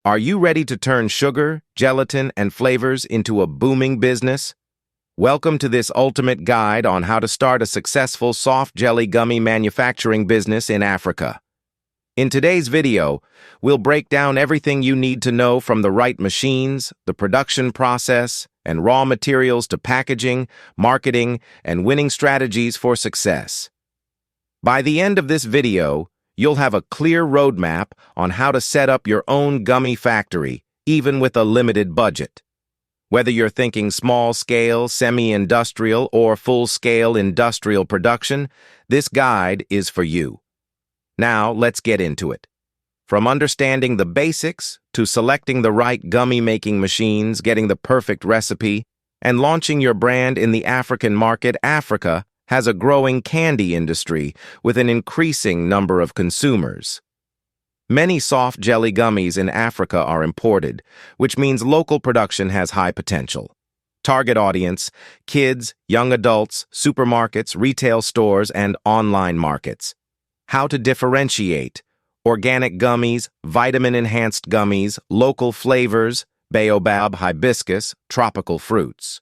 Are you ready to turn sugar, gelatin, and flavors into a booming business? Welcome to this ultimate guide on how to start a successful soft jelly gummy manufacturing business in Africa. In today's video, we'll break down everything you need to know from the right machines, the production process, and raw materials to packaging, marketing, and winning strategies for success. By the end of this video, you'll have a clear roadmap on how to set up your own gummy factory, even with a limited budget. Whether you're thinking small-scale, semi-industrial, or full-scale industrial production, this guide is for you. Now, let's get into it. From understanding the basics to selecting the right gummy-making machines, getting the perfect recipe, and launching your brand in the African market, Africa has a growing candy industry with an increasing number of consumers. Many soft jelly gummies in Africa are imported, which means local production has high potential. Target audience: kids, young adults, supermarkets, retail stores, and online markets. How to differentiate: organic gummies, vitamin-enhanced gummies, local flavors, baobab, hibiscus, tropical fruits.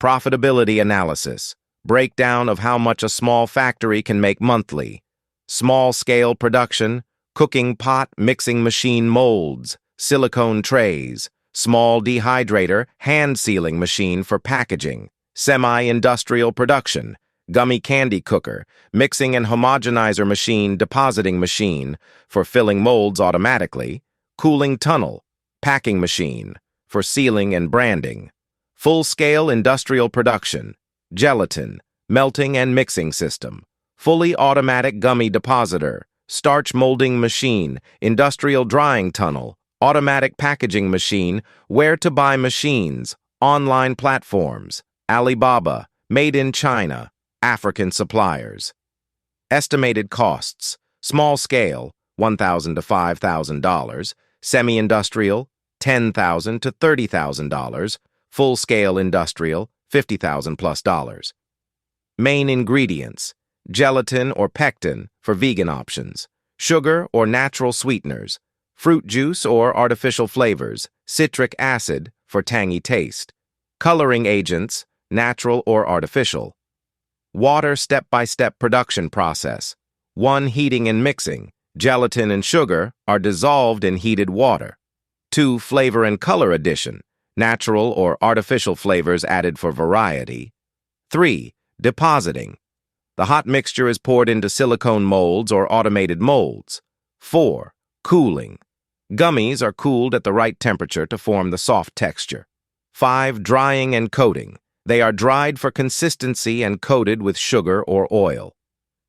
Profitability analysis: breakdown of how much a small factory can make monthly. Small-scale production: cooking pot, mixing machine molds, silicone trays, small dehydrator, hand sealing machine for packaging. Semi-industrial production: gummy candy cooker, mixing and homogenizer machine, depositing machine for filling molds automatically, cooling tunnel, packing machine for sealing and branding. Full-scale industrial production: gelatin, melting and mixing system, fully automatic gummy depositor, starch molding machine, industrial drying tunnel, automatic packaging machine, where-to-buy machines, online platforms, Alibaba, made in China, African suppliers. Estimated costs: small scale, $1,000 to $5,000, semi-industrial, $10,000 to $30,000, full-scale industrial, $50,000 plus. Main ingredients: gelatin or pectin for vegan options, sugar or natural sweeteners, fruit juice or artificial flavors, citric acid for tangy taste, coloring agents, natural or artificial. Water step-by-step production process: 1. Heating and mixing. Gelatin and sugar are dissolved in heated water. 2. Flavor and color addition. Natural or artificial flavors added for variety. 3. Depositing. The hot mixture is poured into silicone molds or automated molds. 4. Cooling. Gummies are cooled at the right temperature to form the soft texture. 5. Drying and coating. They are dried for consistency and coated with sugar or oil.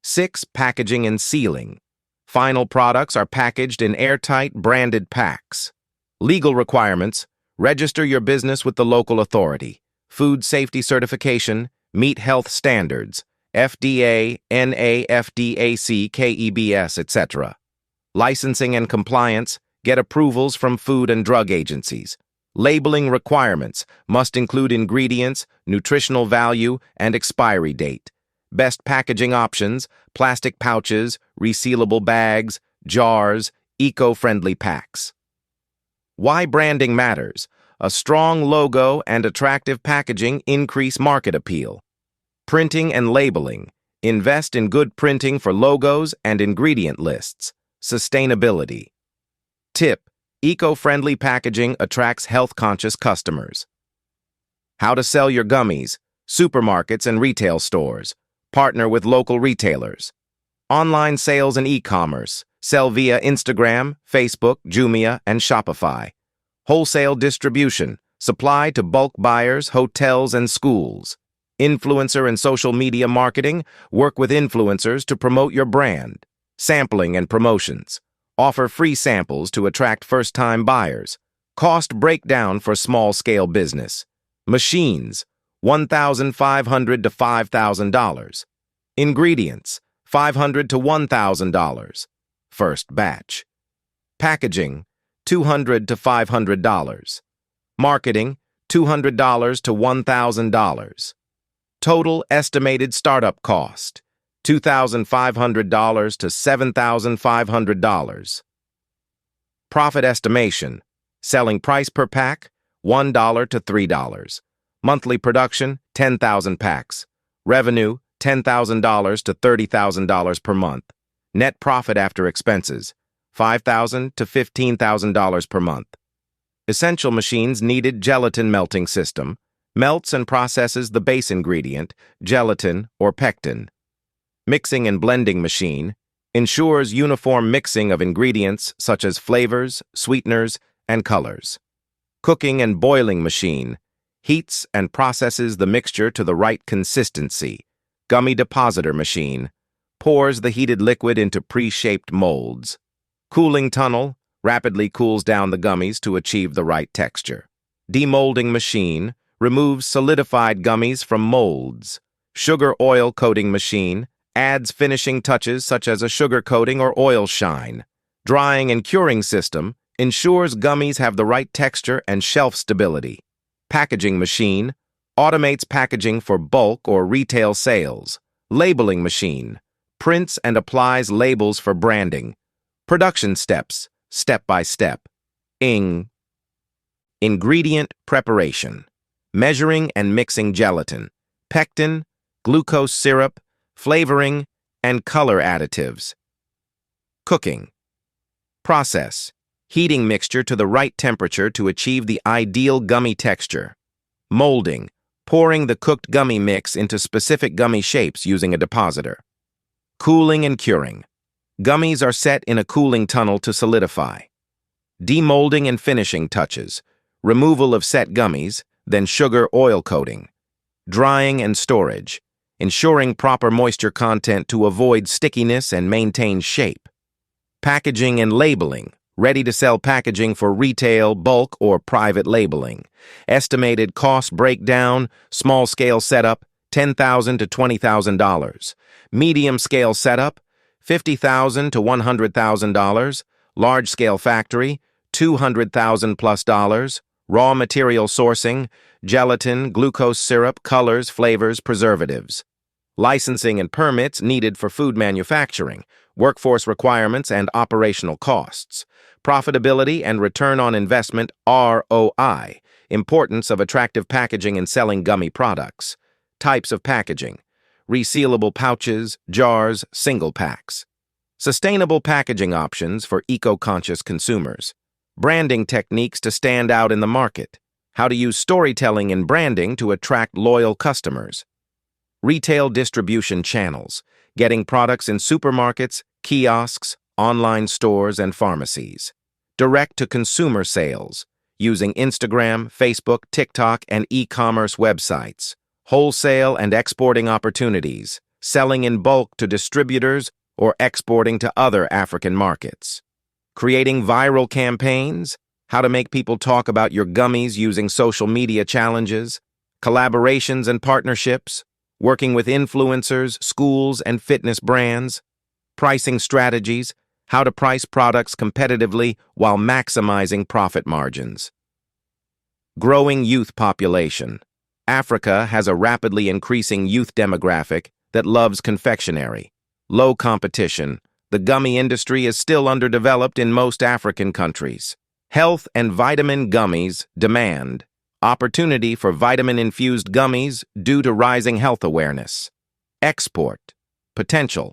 6. Packaging and sealing. Final products are packaged in airtight, branded packs. Legal requirements: register your business with the local authority, food safety certification, meet health standards, FDA, NAFDAC, KEBS, etc. Licensing and compliance: get approvals from food and drug agencies. Labeling requirements: must include ingredients, nutritional value, and expiry date. Best packaging options: plastic pouches, resealable bags, jars, eco-friendly packs. Why branding matters: a strong logo and attractive packaging increase market appeal. Printing and labeling: invest in good printing for logos and ingredient lists. Sustainability. Tip: eco-friendly packaging attracts health-conscious customers. How to sell your gummies: supermarkets and retail stores. Partner with local retailers. Online sales and e-commerce. Sell via Instagram, Facebook, Jumia, and Shopify. Wholesale distribution. Supply to bulk buyers, hotels, and schools. Influencer and social media marketing. Work with influencers to promote your brand. Sampling and promotions. Offer free samples to attract first-time buyers. Cost breakdown for small-scale business. Machines: $1,500 to $5,000. Ingredients: $500 to $1,000. First batch. Packaging: $200 to $500. Marketing: $200 to $1,000. Total estimated startup cost: $2,500 to $7,500. Profit estimation: Selling price per pack, $1 to $3. Monthly production, 10,000 packs. Revenue, $10,000 to $30,000 per month. Net profit after expenses, $5,000 to $15,000 per month. Essential machines needed gelatin melting system. Melts and processes the base ingredient, gelatin or pectin. Mixing and blending machine ensures uniform mixing of ingredients such as flavors, sweeteners, and colors. Cooking and boiling machine heats and processes the mixture to the right consistency. Gummy depositor machine pours the heated liquid into pre-shaped molds. Cooling tunnel rapidly cools down the gummies to achieve the right texture. Demolding machine removes solidified gummies from molds. Sugar oil coating machine adds finishing touches such as a sugar coating or oil shine. Drying and curing system ensures gummies have the right texture and shelf stability. Packaging machine automates packaging for bulk or retail sales. Labeling machine prints and applies labels for branding. Production steps, step by step. Ingredient preparation. Measuring and mixing gelatin, pectin, glucose syrup, flavoring, and color additives. Cooking. Process. Heating mixture to the right temperature to achieve the ideal gummy texture. Molding. Pouring the cooked gummy mix into specific gummy shapes using a depositor. Cooling and curing. Gummies are set in a cooling tunnel to solidify. Demolding and finishing touches. Removal of set gummies, then sugar oil coating. Drying and storage, ensuring proper moisture content to avoid stickiness and maintain shape. Packaging and labeling, ready-to-sell packaging for retail, bulk, or private labeling. Estimated cost breakdown, small-scale setup, $10,000 to $20,000. Medium-scale setup, $50,000 to $100,000. Large-scale factory, $200,000 plus. Raw material sourcing, gelatin, glucose syrup, colors, flavors, preservatives. Licensing and permits needed for food manufacturing, workforce requirements and operational costs. Profitability and return on investment, ROI. Importance of attractive packaging in selling gummy products. Types of packaging. Resealable pouches, jars, single packs. Sustainable packaging options for eco-conscious consumers. Branding techniques to stand out in the market. How to use storytelling and branding to attract loyal customers. Retail distribution channels. Getting products in supermarkets, kiosks, online stores, and pharmacies. Direct-to-consumer sales. Using Instagram, Facebook, TikTok, and e-commerce websites. Wholesale and exporting opportunities. Selling in bulk to distributors or exporting to other African markets. Creating viral campaigns, how to make people talk about your gummies using social media challenges, collaborations and partnerships, working with influencers, schools, and fitness brands, pricing strategies, how to price products competitively while maximizing profit margins. Growing youth population. Africa has a rapidly increasing youth demographic that loves confectionery. Low competition. The gummy industry is still underdeveloped in most African countries. Health and vitamin gummies demand. Opportunity for vitamin-infused gummies due to rising health awareness. Export. Potential.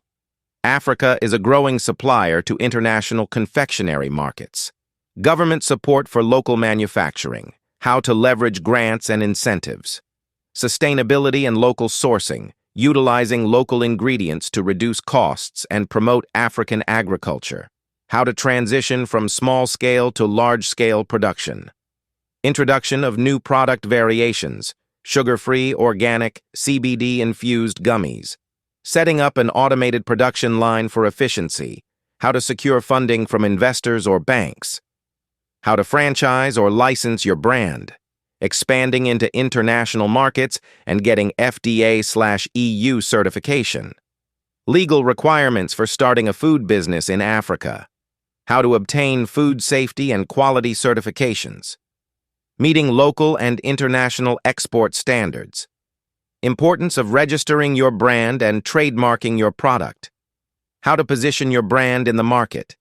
Africa is a growing supplier to international confectionery markets. Government support for local manufacturing. How to leverage grants and incentives. Sustainability and local sourcing. Utilizing local ingredients to reduce costs and promote African agriculture. How to transition from small-scale to large-scale production. Introduction of new product variations, sugar-free, organic, CBD-infused gummies. Setting up an automated production line for efficiency. How to secure funding from investors or banks. How to franchise or license your brand. Expanding into international markets and getting FDA/EU certification. Legal requirements for starting a food business in Africa. How to obtain food safety and quality certifications. Meeting local and international export standards. Importance of registering your brand and trademarking your product. How to position your brand in the market.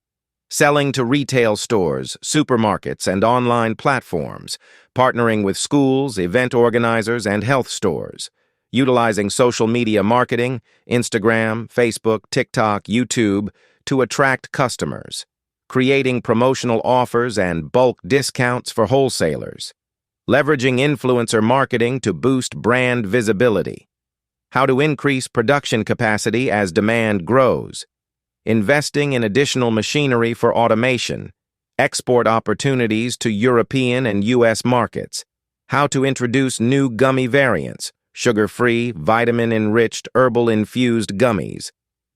selling to retail stores, supermarkets, and online platforms, partnering with schools, event organizers, and health stores, utilizing social media marketing, Instagram, Facebook, TikTok, YouTube, to attract customers, creating promotional offers and bulk discounts for wholesalers, leveraging influencer marketing to boost brand visibility, how to increase production capacity as demand grows, investing in additional machinery for automation, export opportunities to European and U.S. markets, how to introduce new gummy variants, sugar-free, vitamin-enriched, herbal-infused gummies,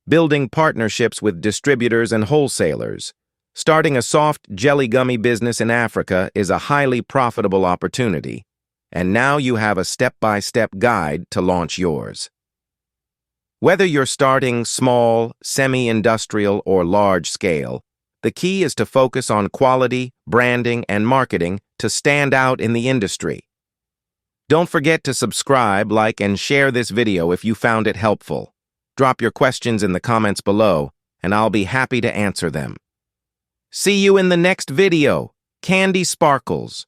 building partnerships with distributors and wholesalers. Starting a soft jelly gummy business in Africa is a highly profitable opportunity, and now you have a step-by-step guide to launch yours. Whether you're starting small, semi-industrial, or large-scale, the key is to focus on quality, branding, and marketing to stand out in the industry. Don't forget to subscribe, like, and share this video if you found it helpful. Drop your questions in the comments below, and I'll be happy to answer them. See you in the next video. Candy Sparkles.